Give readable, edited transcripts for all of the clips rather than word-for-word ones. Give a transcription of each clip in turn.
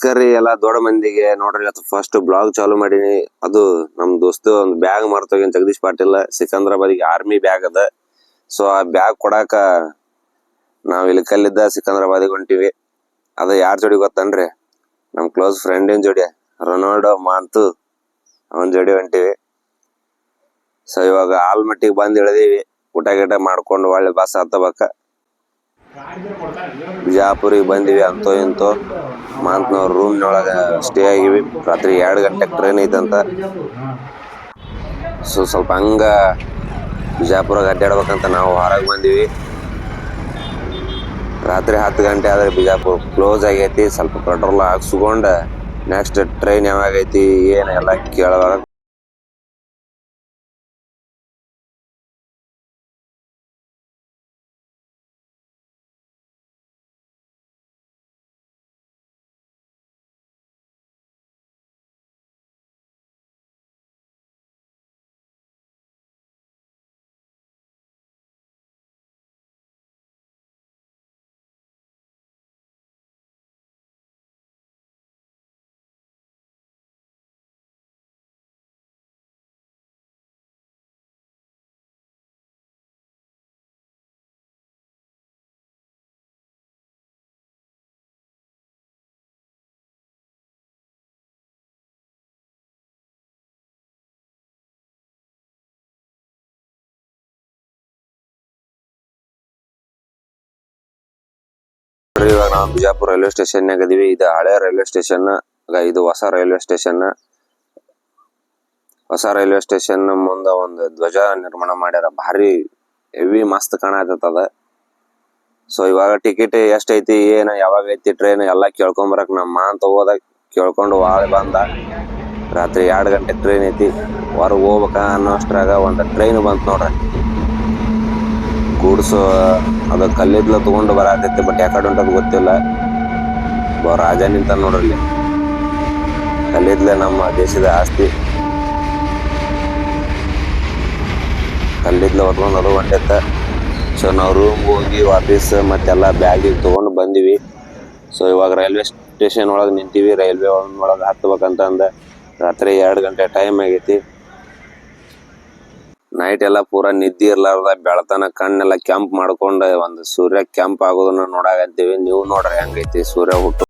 ನಮಸ್ಕಾರ ರೀ ಎಲ್ಲಾ ದೊಡ್ಡ ಮಂದಿಗೆ. ನೋಡ್ರಿ ಇವತ್ತು ಫಸ್ಟ್ ಬ್ಲಾಗ್ ಚಾಲು ಮಾಡೀನಿ. ಅದು ನಮ್ ದೋಸ್ತ ಒಂದ್ ಬ್ಯಾಗ್ ಮರ್ತೋಗಿನ್ ಜಗದೀಶ್ ಪಾಟೀಲ್ ಸಿಕಂದ್ರಾಬಾದಿಗೆ ಆರ್ಮಿ ಬ್ಯಾಗ್ ಅದ. ಸೊ ಆ ಬ್ಯಾಗ್ ಕೊಡಾಕ ನಾವ್ ಇಳಕಲ್ಲಿದ್ದ ಸಿಕಂದ್ರಾಬಾದಿಗೆ ಹೊಂಟಿವಿ. ಅದ ಯಾರ್ ಜೋಡಿ ಗೊತ್ತನ್ರಿ? ನಮ್ ಕ್ಲೋಸ್ ಫ್ರೆಂಡಿನ ಜೋಡಿ, ರೊನಾಲ್ಡೋ ಮಾಂತು, ಅವನ್ ಜೋಡಿ ಹೊಂಟಿವಿ. ಸೊ ಇವಾಗ ಆಲ್ಮಟ್ಟಿಗೆ ಬಂದ್ ಇಳಿದೀವಿ. ಊಟ ಗೀಟ ಮಾಡ್ಕೊಂಡು ಒಳ್ಳೆ ಬಸ್ ಹತ್ತಬೇಕ. ಬಿಜಾಪುರಿಗೆ ಬಂದಿವಿ. ಅಂತೋ ಇಂತೋ ಮಾಂತ್ನವ್ರ ರೂಮ್ನೊಳಗ ಸ್ಟೇ ಆಗಿವಿ. ರಾತ್ರಿ 2 ಗಂಟೆಗೆ ಟ್ರೈನ್ ಐತಂತ. ಸೊ ಸ್ವಲ್ಪ ಹಂಗ ಬಿಜಾಪುರಾಗ ಅಡ್ಡಾಡ್ಬೇಕಂತ ನಾವು ಹೊರಗೆ ಬಂದಿವಿ. ರಾತ್ರಿ 10 ಗಂಟೆ ಆದ್ರೆ ಬಿಜಾಪುರ ಕ್ಲೋಸ್ ಆಗೈತಿ. ಸ್ವಲ್ಪ ಪೆಟ್ರೋಲ್ ಹಾಕ್ಸ್ಕೊಂಡ ನೆಕ್ಸ್ಟ್ ಟ್ರೈನ್ ಯಾವಾಗೈತಿ ಏನ್ ಎಲ್ಲ ಕೇಳುವಾಗ ಇವಾಗ ನಾವು ಬಿಜಾಪುರ ರೈಲ್ವೆ ಸ್ಟೇಷನ್ ಅದೀವಿ. ಇದು ಹಳೆ ರೈಲ್ವೆ ಸ್ಟೇಷನ್, ಇದು ಹೊಸ ರೈಲ್ವೆ ಸ್ಟೇಷನ್. ಹೊಸ ರೈಲ್ವೆ ಸ್ಟೇಷನ್ ಮುಂದ ಒಂದು ಧ್ವಜ ನಿರ್ಮಾಣ ಮಾಡ್ಯಾರ. ಭಾರಿ ಹೆವಿ ಮಸ್ತ್ ಕಾಣತದ. ಸೊ ಇವಾಗ ಟಿಕೆಟ್ ಎಷ್ಟೈತಿ ಏನ ಯಾವಾಗ ಐತಿ ಟ್ರೈನ್ ಎಲ್ಲಾ ಕೇಳ್ಕೊಂಬರಕ್ ನಮ್ಮ ಮಾಂತ ಹೋದಾಗ ಕೇಳ್ಕೊಂಡು ವಾಳೆ ಬಂದ. ರಾತ್ರಿ 2 ಗಂಟೆ ಟ್ರೈನ್ ಐತಿ. ಹೊರಗೆ ಹೋಗ್ಬೇಕ ಅನ್ನೋಷ್ಟ್ರಾಗ ಒಂದು ಟ್ರೈನ್ ಬಂತ ನೋಡ್ರಿ. ಗೂಡ್ಸು ಅದು ಕಲ್ಲಿದ್ಲ ತಗೊಂಡು ಬರತೈತಿ. ಬಟ್ ಯಾಕಡೆ ಉಂಟದ್ ಗೊತ್ತಿಲ್ಲ. ರಾಜ ನಿಂತ ನೋಡ್ರಿ. ಕಲ್ಲಿದ್ಲೆ ನಮ್ಮ ದೇಶದ ಆಸ್ತಿ. ಕಲ್ಲಿದ್ಲ ಹೊತ್ಕೊಂಡ್ ಅದು ಹೊಂಟೈತ. ಸೊ ನಾವು ರೂಮ್ ಹೋಗಿ ವಾಪಸ್ ಮತ್ತೆಲ್ಲ ಬ್ಯಾಗಿಗೆ ತಗೊಂಡು ಬಂದಿವಿ. ಸೊ ಇವಾಗ ರೈಲ್ವೆ ಸ್ಟೇಷನ್ ಒಳಗೆ ನಿಂತೀವಿ. ರೈಲ್ವೆ ಒಳಗೆ ಹತ್ಬೇಕಂತ ಅಂದ. ರಾತ್ರಿ 2 ಗಂಟೆ ಟೈಮ್ ಆಗೈತಿ. ನೈಟ್ ಎಲ್ಲ ಪೂರಾ ನಿದ್ದೆ ಇರ್ಲಾರ್ದ ಬೆಳತನ ಕಣ್ಣೆಲ್ಲ ಕೆಂಪ್ ಮಾಡ್ಕೊಂಡ ಒಂದು ಸೂರ್ಯ ಕೆಂಪ್ ಆಗೋದನ್ನ ನೋಡಾಕಂತೀವಿ. ನೀವು ನೋಡ್ರಿ ಹೆಂಗೈತಿ ಸೂರ್ಯ ಹುಟ್ಟು.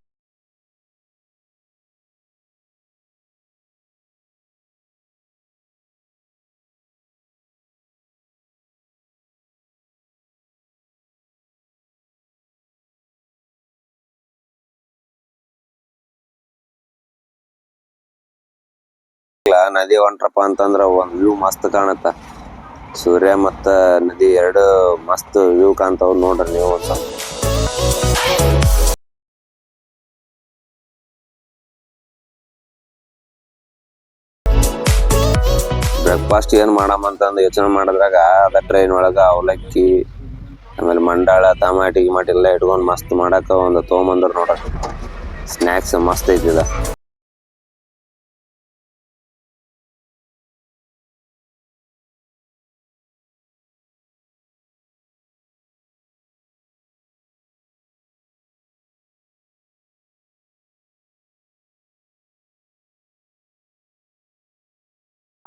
ನದಿ ಹೊಂಟ್ರಪ್ಪ ಅಂತಂದ್ರ ಒಂದ್ ವ್ಯೂ ಮಸ್ತ್ ಕಾಣತ್ತ. ಸೂರ್ಯ ಮತ್ತ ನದಿ ಎರಡು ಮಸ್ತ್ ವ್ಯೂ ಕಾಣ್ತಾವ್ ನೋಡ್ರಿ ನೀವು. ಬ್ರೇಕ್ಫಾಸ್ಟ್ ಏನ್ ಮಾಡಮಂತಂದು ಯೋಚನೆ ಮಾಡಿದ್ರಾಗ ಅದ ಟ್ರೈನ್ ಒಳಗ ಅವಲಕ್ಕಿ ಆಮೇಲೆ ಮಂಡಾಳ ಟಮಾಟಿ ಗಿಮಾಟಿ ಎಲ್ಲ ಇಟ್ಕೊಂಡ್ ಮಸ್ತ್ ಮಾಡಾಕ ಒಂದು ತೊಗೊಂಬಂದ್ರ ನೋಡ್ರಿ. ಸ್ನ್ಯಾಕ್ಸ್ ಮಸ್ತ್ ಐತಿದ.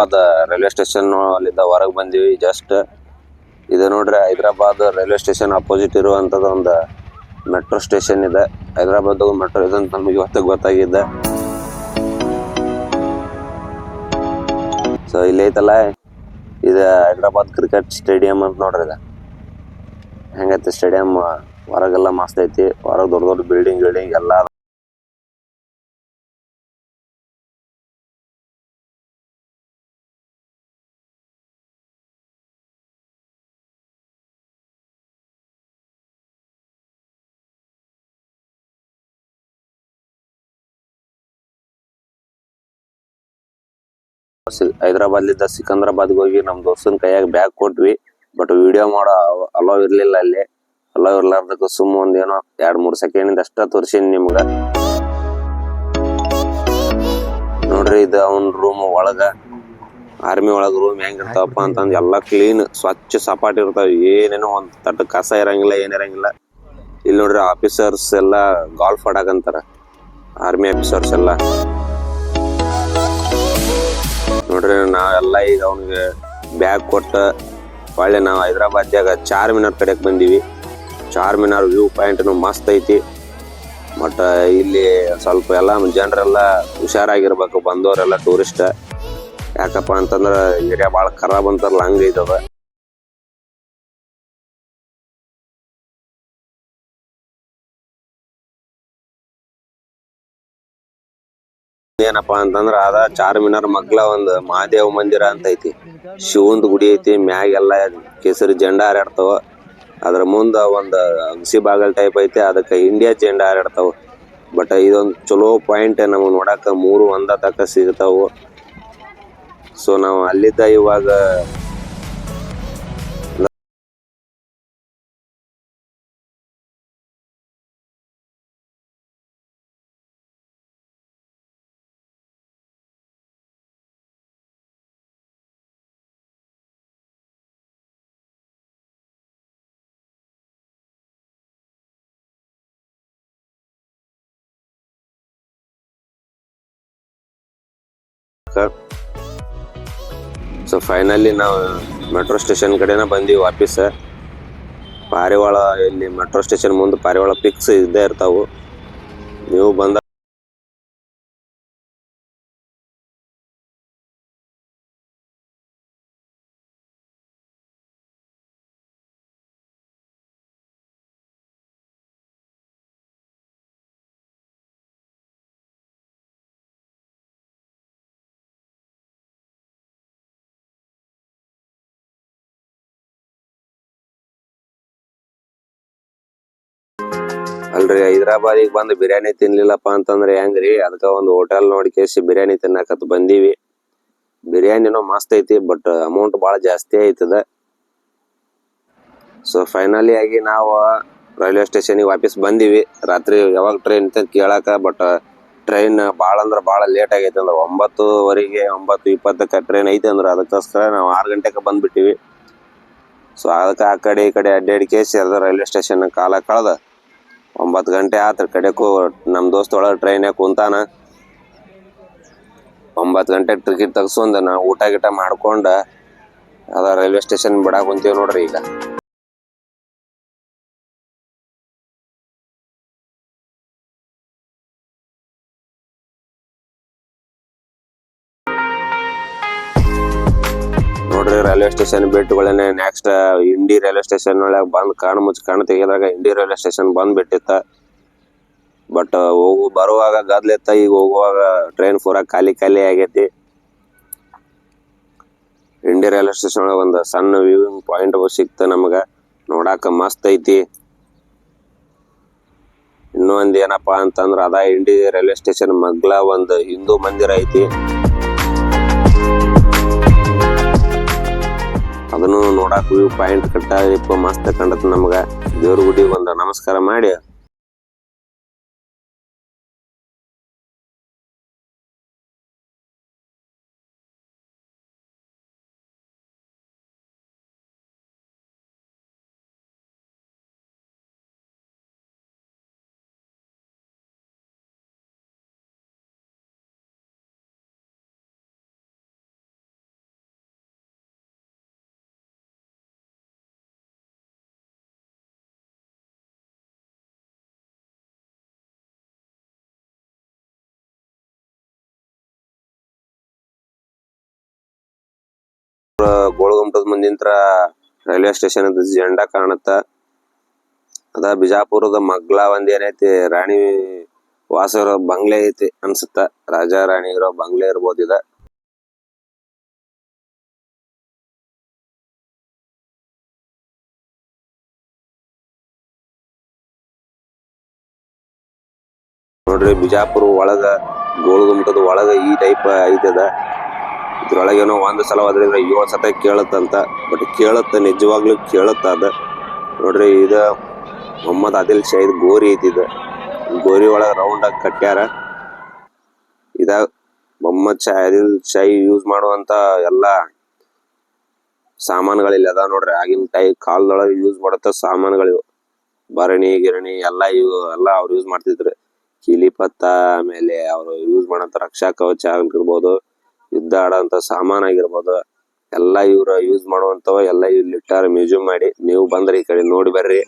ಅದ ರೈಲ್ವೆ ಸ್ಟೇಷನ್ ಅಲ್ಲಿಂದ ಹೊರಗೆ ಬಂದಿವಿ. ಜಸ್ಟ್ ಇದು ನೋಡ್ರಿ ಹೈದರಾಬಾದ್ ರೈಲ್ವೆ ಸ್ಟೇಷನ್ ಅಪೋಸಿಟ್ ಇರುವಂತದ ಒಂದು ಮೆಟ್ರೋ ಸ್ಟೇಷನ್ ಇದೆ. ಹೈದರಾಬಾದ್ ಮೆಟ್ರೋ ಇದಂತ ನಮಗೆ ಇವತ್ತು ಗೊತ್ತಾಗಿದ್ದ. ಸೊ ಇಲ್ಲಿ ಐತಲ್ಲ ಇದು ಹೈದರಾಬಾದ್ ಕ್ರಿಕೆಟ್ ಸ್ಟೇಡಿಯಂ ಅಂತ ನೋಡ್ರಿ. ಇದು ಹೆಂಗೈತಿ ಸ್ಟೇಡಿಯಂ? ಹೊರಗೆಲ್ಲ ಮಸ್ತ್ ಐತಿ. ಹೊರಗೆ ದೊಡ್ಡ ದೊಡ್ಡ ಬಿಲ್ಡಿಂಗ್ ಎಲ್ಲ. ಹೈದರಾಬಾದ್ಲಿದ್ದ ಸಿಕಂದ್ರಾಬಾದ್ಗೆ ಹೋಗಿ ನಮ್ ದೋಸ್ತನ ಕೈಯಾಗ ಬ್ಯಾಗ್ ಕೊಟ್ವಿ. ಬಟ್ ವಿಡಿಯೋ ಮಾಡೋ ಅಲೋ ಇರ್ಲಿಲ್ಲ. ಅಲ್ಲಿ ಅಲೋ ಇರ್ಲಾರ್ದಕ್ಕ ಸುಮ್ ಒಂದೇನೋ 2-3 ಸೆಕೆಂಡ್ ಅಷ್ಟ ತೋರ್ಸಿನಿ ನಿಮ್ಗ. ನೋಡ್ರಿ ಇದು ಅವನ್ ರೂಮ್ ಒಳಗ. ಆರ್ಮಿ ಒಳಗ ರೂಮ್ ಹೆಂಗಿರ್ತಾವಪ್ಪ ಅಂತಂದ್ ಎಲ್ಲಾ ಕ್ಲೀನ್ ಸ್ವಚ್ಛ ಸಪಾಟ್ ಇರ್ತಾವ. ಏನೇನೋ ಒಂದ್ ತಟ್ಟ ಕಸ ಇರಂಗಿಲ್ಲ, ಏನಿರಂಗಿಲ್ಲ. ಇಲ್ಲಿ ನೋಡ್ರಿ ಆಫೀಸರ್ಸ್ ಎಲ್ಲಾ ಗಾಲ್ಫ್ ಆಡಕಂತಾರ. ಆರ್ಮಿ ಆಫೀಸರ್ಸ್ ಎಲ್ಲ ನೋಡ್ರಿ. ನಾವೆಲ್ಲ ಈಗ ಅವನಿಗೆ ಬ್ಯಾಗ್ ಕೊಟ್ಟ ಒಳ್ಳೆ ನಾವು ಹೈದರಾಬಾದ್ಯಾಗ ಚಾರ್ಮಿನಾರ್ ಕಡೆಗೆ ಬಂದೀವಿ. ಚಾರ್ಮಿನಾರ್ ವ್ಯೂ ಪಾಯಿಂಟ್ ಮಸ್ತ್ ಐತಿ. ಬಟ್ ಇಲ್ಲಿ ಸ್ವಲ್ಪ ಎಲ್ಲ ಜನರೆಲ್ಲ ಹುಷಾರಾಗಿರ್ಬೇಕು, ಬಂದವರೆಲ್ಲ ಟೂರಿಸ್ಟ್. ಯಾಕಪ್ಪ ಅಂತಂದ್ರ ಏರಿಯಾ ಭಾಳ ಖರಾಬ್ ಅಂತಾರಲ್ಲ, ಹಂಗ ಐತದ. ಏನಪ್ಪಾ ಅಂತಂದ್ರ ಅದ ಚಾರ್ಮಿನಾರ್ ಮಗ್ಲ ಒಂದ್ ಮಹಾದೇವ್ ಮಂದಿರ ಅಂತ ಐತಿ. ಶಿವಂದ್ ಗುಡಿ ಐತಿ. ಮ್ಯಾಗೆಲ್ಲ ಕೇಸರಿ ಜೆಂಡಾ ಹಾರಾಡ್ತಾವ. ಅದ್ರ ಮುಂದ ಒಂದ್ ಅಗಸಿ ಬಾಗಲ್ ಟೈಪ್ ಐತಿ, ಅದಕ್ಕ ಇಂಡಿಯಾ ಜೆಂಡಾ ಹಾರಾಡ್ತಾವ. ಬಟ್ ಇದೊಂದ್ ಚಲೋ ಪಾಯಿಂಟ್, ನಮಗ್ ನೋಡಾಕ 3 ಒಂದ ತಕ ಸಿಗ್ತಾವು. ಸೊ ನಾವು ಅಲ್ಲಿದ್ದ ಇವಾಗ ಸೊ ಫೈನಲಿ ನಾವು ಮೆಟ್ರೋ ಸ್ಟೇಷನ್ ಕಡೆನ ಬಂದೀವಿ ವಾಪಸ್. ಪಾರಿವಾಳ ಇಲ್ಲಿ ಮೆಟ್ರೋ ಸ್ಟೇಷನ್ ಮುಂದೆ ಪಾರಿವಾಳ ಪಿಕ್ಸ್ ಇದ್ದೇ ಇರ್ತಾವು. ನೀವು ಬಂದ ಅಲ್ರಿ, ಹೈದರಾಬಾದಿಗೆ ಬಂದು ಬಿರಿಯಾನಿ ತಿನ್ಲಿಲ್ಲಪ್ಪ ಅಂತಂದ್ರೆ ಹೆಂಗ್ರಿ? ಅದಕ್ಕ ಒಂದು ಹೋಟೆಲ್ ನೋಡಿ ಕೇಸಿ ಬಿರಿಯಾನಿ ತಿನ್ನಾಕತ್ ಬಂದೀವಿ. ಬಿರಿಯಾನಿನೂ ಮಸ್ತ್ ಐತಿ, ಬಟ್ ಅಮೌಂಟ್ ಭಾಳ ಜಾಸ್ತಿ ಐತದ. ಸೊ ಫೈನಲಿ ಆಗಿ ನಾವು ರೈಲ್ವೆ ಸ್ಟೇಷನ್ಗೆ ವಾಪಸ್ ಬಂದೀವಿ. ರಾತ್ರಿ ಯಾವಾಗ ಟ್ರೈನ್ ಅಂತ ಕೇಳಾಕ, ಬಟ್ ಟ್ರೈನ್ ಭಾಳ ಅಂದ್ರೆ ಭಾಳ ಲೇಟ್ ಆಗೈತೆ. ಅಂದ್ರೆ 9:20 9:20 ಟ್ರೈನ್ ಐತೆ ಅಂದ್ರೆ ಅದಕ್ಕೋಸ್ಕರ ನಾವು 6 ಗಂಟೆಗೆ ಬಂದ್ಬಿಟ್ಟಿವಿ. ಸೊ ಅದಕ್ಕೆ ಆ ಕಡೆ ಈ ಕಡೆ ಅಡ್ಡಾಡಿ ಕೇಸಿ ಅದ ರೈಲ್ವೆ ಸ್ಟೇಷನ್ ಕಾಲ ಕಳೆದ 9 ಗಂಟೆ ಆತ್ರ. ಕಡೆಗೂ ನಮ್ಮ ದೋಸ್ತ ಒಳಗೆ ಟ್ರೈನ್ಯಾಗ ಕುಂತಾನ. 9 ಗಂಟೆಗೆ ಟಿಕೆಟ್ ತೆಗ್ಸ್ಕೊಂಡ್ ನಾವು ಊಟ ಗಿಟ ಮಾಡ್ಕೊಂಡ ಅದ ರೈಲ್ವೆ ಸ್ಟೇಷನ್ ಬಿಡಾಕ್ ಕುಂತೀವಿ ನೋಡ್ರಿ ಈಗ. ನೋಡ್ರಿ, ರೈಲ್ವೆ ಸ್ಟೇಷನ್ ಬಿಟ್ಟುಗಳೇನೆ ನೆಕ್ಸ್ಟ್ ಇಂಡಿ ರೈಲ್ವೆ ಸ್ಟೇಷನ್ ಒಳಗೆ ಬಂದ್ ಕಣ್ಣು ತೆಗೆದಾಗ ಇಂಡಿ ರೈಲ್ವೆ ಸ್ಟೇಷನ್ ಬಂದ್ ಬಿಟ್ಟಿತ್ತ. ಬಟ್ ಬರುವಾಗ ಗದ್ಲೆತ್ತ, ಈಗ ಹೋಗುವಾಗ ಟ್ರೈನ್ ಪೂರಾ ಖಾಲಿ ಆಗೈತಿ. ಇಂಡಿ ರೈಲ್ವೆ ಸ್ಟೇಷನ್ ಒಳಗೆ ಒಂದು ಸಣ್ಣ ವ್ಯೂವಿಂಗ್ ಪಾಯಿಂಟ್ ಸಿಕ್ತ ನಮಗ, ನೋಡಾಕ ಮಸ್ತ್ ಐತಿ. ಇನ್ನೊಂದ್ ಏನಪ್ಪಾ ಅಂತಂದ್ರ ಅದ ಇಂಡಿ ರೈಲ್ವೆ ಸ್ಟೇಷನ್ ಮಗ್ಲ ಒಂದು ಹಿಂದೂ ಮಂದಿರ ಐತಿ. ಅದನ್ನು ನೋಡಾಕ ವ್ಯೂ ಪಾಯಿಂಟ್ ಕಟ್ಟ ಮಸ್ತ್ ಕಂಡತ್ ನಮಗ. ದೇವ್ರ ಗುಡಿ ಒಂದು ನಮಸ್ಕಾರ ಮಾಡಿ ಗೋಳಗುಮ್ಮಟದ ಮುಂದಿಂತ್ರ ರೈಲ್ವೆ ಸ್ಟೇಷನ್ ಜೆಂಡಾ ಕಾಣುತ್ತ. ಅದ ಬಿಜಾಪುರದ ಮಗ್ಲ ಒಂದ್ ಏನೈತಿ, ರಾಣಿ ವಾಸ ಇರೋ ಬಂಗ್ಲೆ ಐತಿ ಅನ್ಸುತ್ತ. ರಾಜಾ ರಾಣಿ ಇರೋ ಬಂಗ್ಲೆ ಇರ್ಬೋದು ಇದ. ನೋಡ್ರಿ, ಬಿಜಾಪುರ ಒಳಗ ಗೋಳಗುಮ್ಮಟದ ಒಳಗ ಈ ಟೈಪ್ ಐತದ. ಇದ್ರೊಳಗೇನೋ ಒಂದ್ ಸಲ ಹೋದ್ರಿಂದ 7 ಸತ ಕೇಳತ್ತಂತ. ಬಟ್ ಕೇಳತ್ತ, ನಿಜವಾಗ್ಲೂ ಕೇಳತ್ತ ಅದ. ನೋಡ್ರಿ, ಇದ ಮೊಹಮ್ಮದ್ ಆದಿಲ್ ಶಾಹಿದ್ ಗೋರಿ ಐತಿ. ಇದ ಗೋರಿ ಒಳಗ ರೌಂಡ್ ಆಗಿ ಕಟ್ಟ್ಯಾರ. ಇದ ಮೊಹಮ್ಮದ್ ಆದಿಲ್ ಶಾಹಿ ಯೂಸ್ ಮಾಡುವಂತ ಎಲ್ಲಾ ಸಾಮಾನುಗಳಿಲ್ಲ ಅದ ನೋಡ್ರಿ. ಆಗಿನ ಕಾಲದೊಳಗ ಯೂಸ್ ಮಾಡತ್ತ ಸಾಮಾನುಗಳಿವು. ಭರಣಿ ಗಿರಣಿ ಎಲ್ಲಾ ಇವು ಎಲ್ಲಾ ಅವ್ರು ಯೂಸ್ ಮಾಡ್ತಿದ್ರು. ಕಿಲಿಪತ್ತ, ಆಮೇಲೆ ಅವರು ಯೂಸ್ ಮಾಡಂತ ರಕ್ಷಾ ಕವಚ ಆಗಿರ್ಬೋದು, ಯುದ್ಧ ಆಡೋಂತ ಸಾಮಾನ್ ಆಗಿರ್ಬೋದು, ಎಲ್ಲಾ ಇವ್ರ ಯೂಸ್ ಮಾಡುವಂತವ ಎಲ್ಲಾ ಇಲ್ಲಿ ಇಟ್ಟಾರ ಮ್ಯೂಸಿಯಂ ಮಾಡಿ. ನೀವು ಬಂದ್ರಿ ಈ ಕಡೆ ನೋಡಿ ಬರ್ರಿ.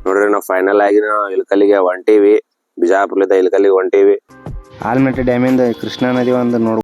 ನೋಡ್ರಿ ನಾವು ಫೈನಲ್ ಆಗಿ ನಾವು ಇಳಕಲ್ಲಿಗೆ ಹೊಂಟೀವಿ. ಬಿಜಾಪುರದಿಂದ ಇಳಕಲ್ಲಿಗೆ ಹೊಂಟೀವಿ. ಆಲ್ಮಟ್ಟಿ ಡ್ಯಾಮಿಂದ ಕೃಷ್ಣಾ ನದಿ ಒಂದು ನೋಡ್